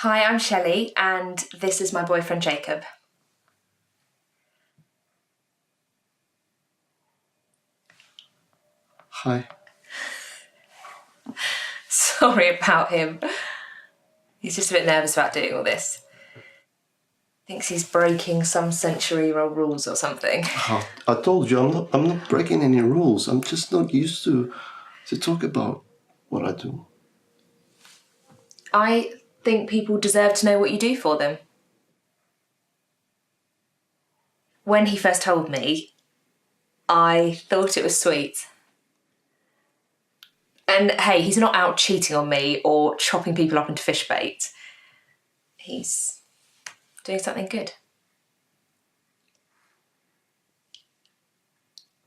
Hi, I'm Shelley, and this is my boyfriend Jacob. Hi. Sorry about him. He's just a bit nervous about doing all this. Thinks he's breaking some century-old rules or something. Oh, I told you I'm not breaking any rules. I'm just not used to talk about what I do. I think people deserve to know what you do for them. When he first told me, I thought it was sweet. And hey, he's not out cheating on me or chopping people up into fish bait. He's doing something good.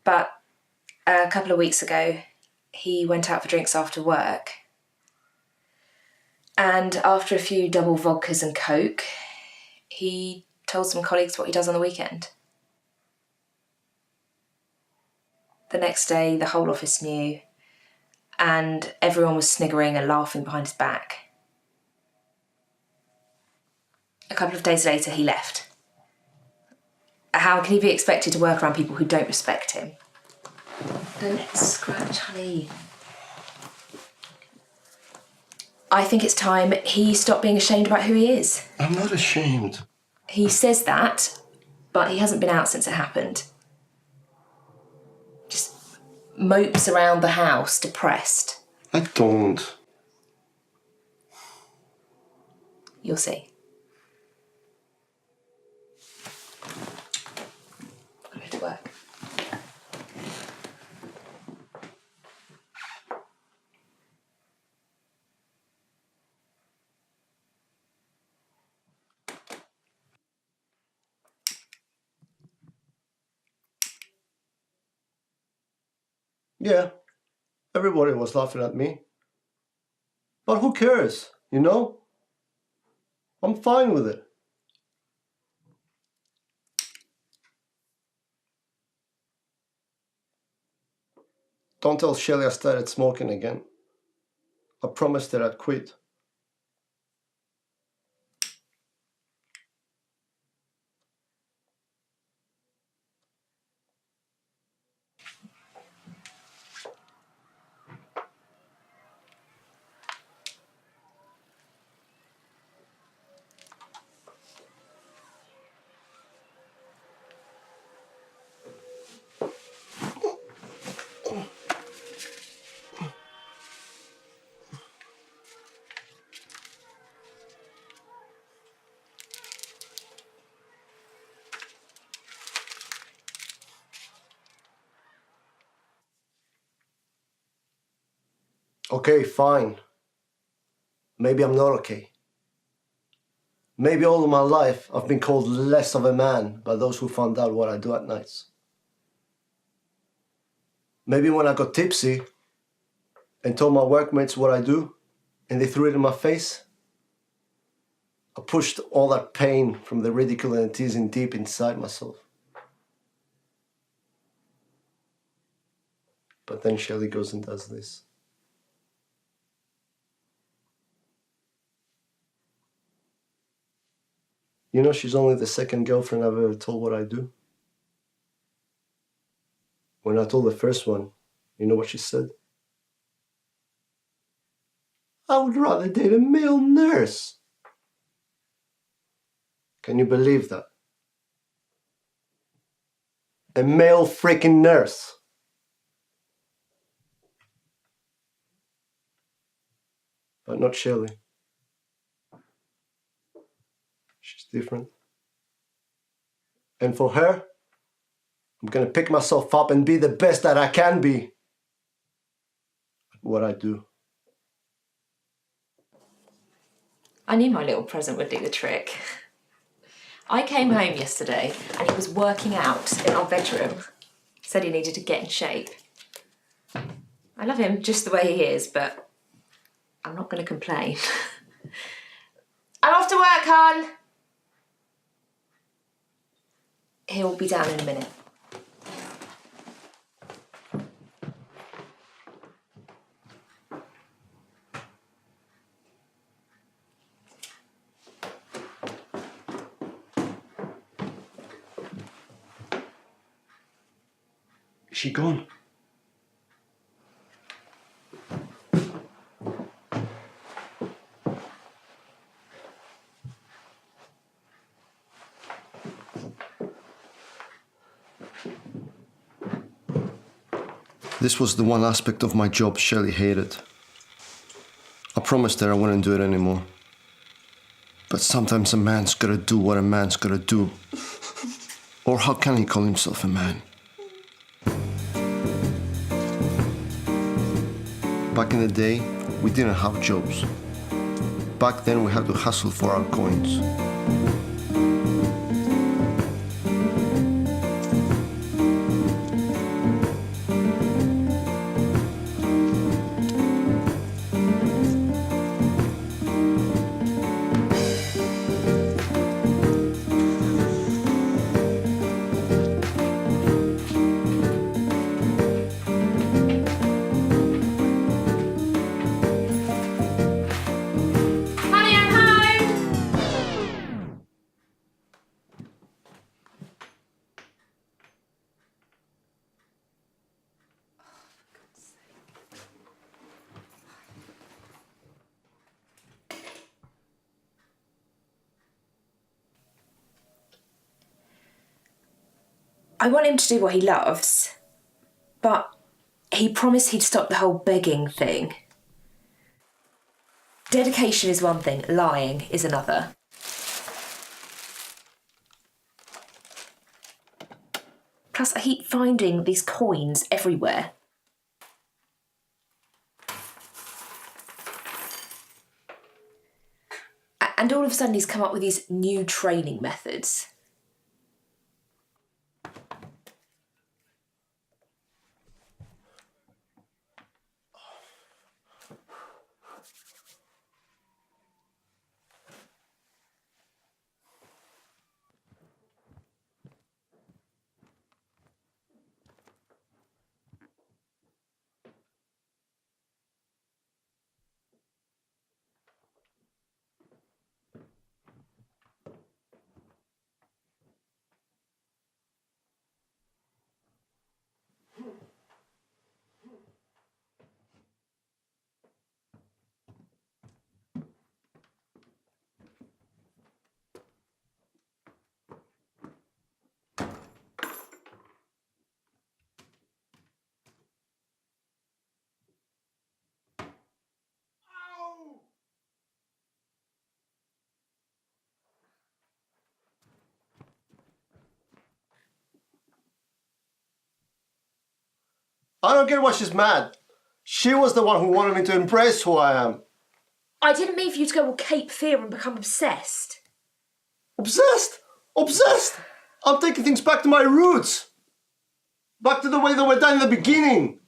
But a couple of weeks ago, he went out for drinks after work. And after a few double vodkas and Coke, he told some colleagues what he does on the weekend. The next day, the whole office knew, and everyone was sniggering and laughing behind his back. A couple of days later, he left. How can he be expected to work around people who don't respect him? Don't scratch, honey. I think it's time he stopped being ashamed about who he is. I'm not ashamed. He says that, but he hasn't been out since it happened. Just mopes around the house, depressed. I don't. You'll see. I'll go to work. Yeah, everybody was laughing at me. But who cares, you know? I'm fine with it. Don't tell Shelley I started smoking again. I promised her I'd quit. Okay, fine. Maybe I'm not okay. Maybe all of my life I've been called less of a man by those who found out what I do at nights. Maybe when I got tipsy and told my workmates what I do and they threw it in my face, I pushed all that pain from the ridicule and teasing deep inside myself. But then Shelley goes and does this. You know, she's only the second girlfriend I've ever told what I do. When I told the first one, you know what she said? I would rather date a male nurse. Can you believe that? A male freaking nurse. But not Shelley. She's different. And for her, I'm gonna pick myself up and be the best that I can be at what I do. I knew my little present would do the trick. I came home yesterday and he was working out in our bedroom. Said he needed to get in shape. I love him just the way he is, but I'm not going to complain. I'm off to work, hon! He'll be down in a minute. Is she gone? This was the one aspect of my job Shelley hated. I promised her I wouldn't do it anymore. But sometimes a man's gotta do what a man's gotta do. Or how can he call himself a man? Back in the day, we didn't have jobs. Back then, we had to hustle for our coins. Honey, I'm home! I want him to do what he loves, but he promised he'd stop the whole begging thing. Dedication is one thing, lying is another. Plus, I keep finding these coins everywhere. And all of a sudden he's come up with these new training methods. I don't get why she's mad. She was the one who wanted me to embrace who I am. I didn't mean for you to go all Cape Fear and become obsessed. Obsessed? Obsessed? I'm taking things back to my roots. Back to the way they were done in the beginning.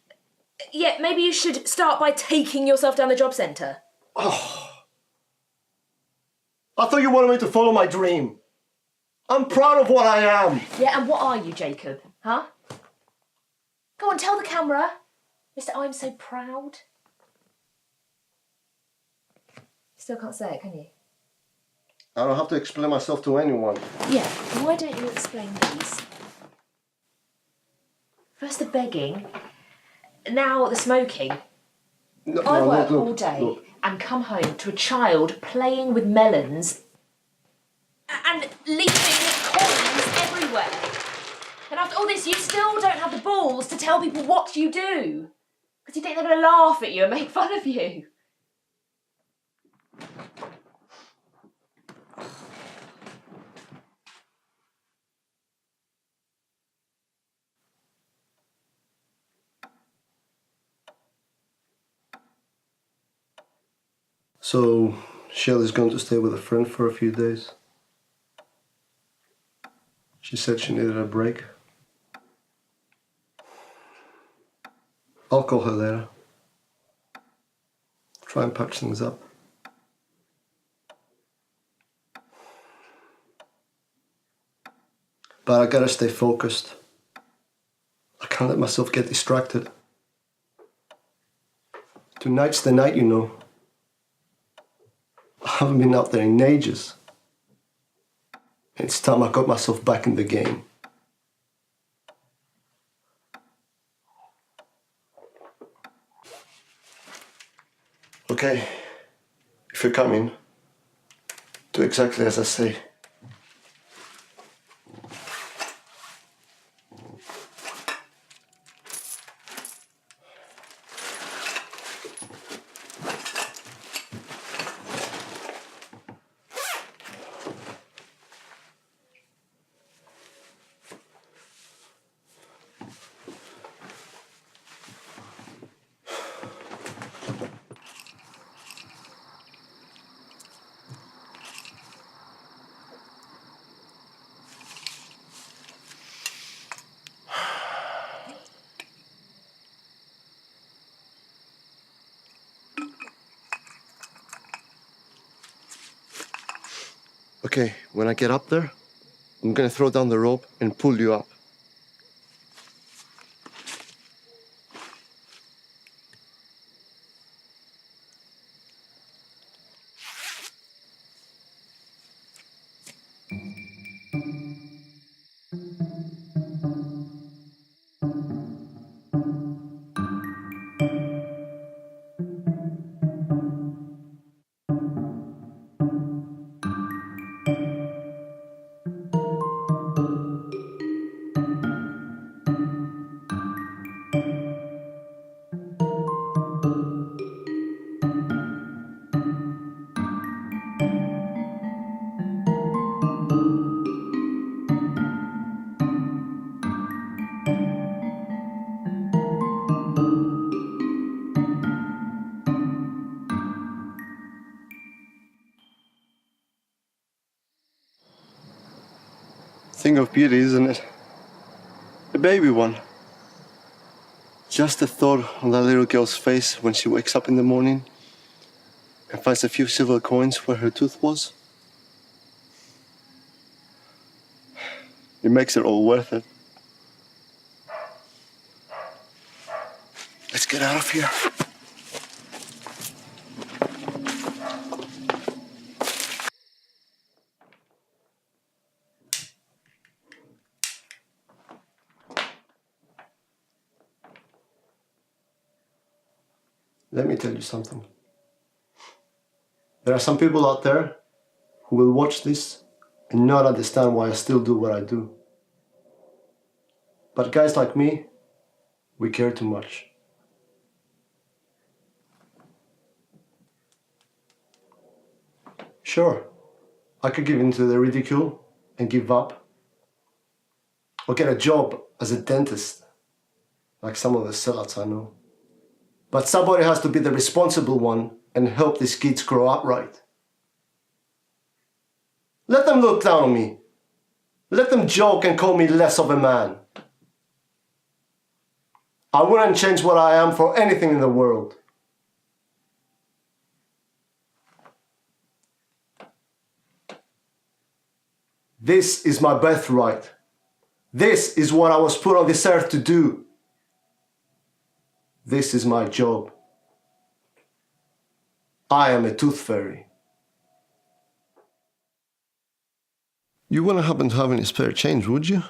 Yeah, maybe you should start by taking yourself down the job centre. Oh. I thought you wanted me to follow my dream. I'm proud of what I am. Yeah, and what are you, Jacob? Huh? Go on, tell the camera. Mr. I'm so proud. Still can't say it, can you? I don't have to explain myself to anyone. Yeah, why don't you explain these? First the begging, now the smoking. I work all day and come home to a child playing with melons and leaving coins everywhere. And after all this, you still don't have the balls to tell people what you do. Because you think they're going to laugh at you and make fun of you. So, Shelley's going to stay with a friend for a few days. She said she needed a break. I'll call her later. Try and patch things up. But I gotta stay focused. I can't let myself get distracted. Tonight's the night, you know. I haven't been out there in ages. It's time I got myself back in the game. Okay, if you're coming, do exactly as I say. Okay, when I get up there, I'm gonna throw down the rope and pull you up. Thing of beauty, isn't it? The baby one. Just the thought on that little girl's face when she wakes up in the morning and finds a few silver coins where her tooth was. It makes it all worth it. Let's get out of here. Let me tell you something. There are some people out there who will watch this and not understand why I still do what I do. But guys like me, we care too much. Sure, I could give in to the ridicule and give up. Or get a job as a dentist, like some of the sellouts I know. But somebody has to be the responsible one and help these kids grow up right. Let them look down on me. Let them joke and call me less of a man. I wouldn't change what I am for anything in the world. This is my birthright. This is what I was put on this earth to do. This is my job. I am a tooth fairy. You wouldn't happen to have any spare change, would you?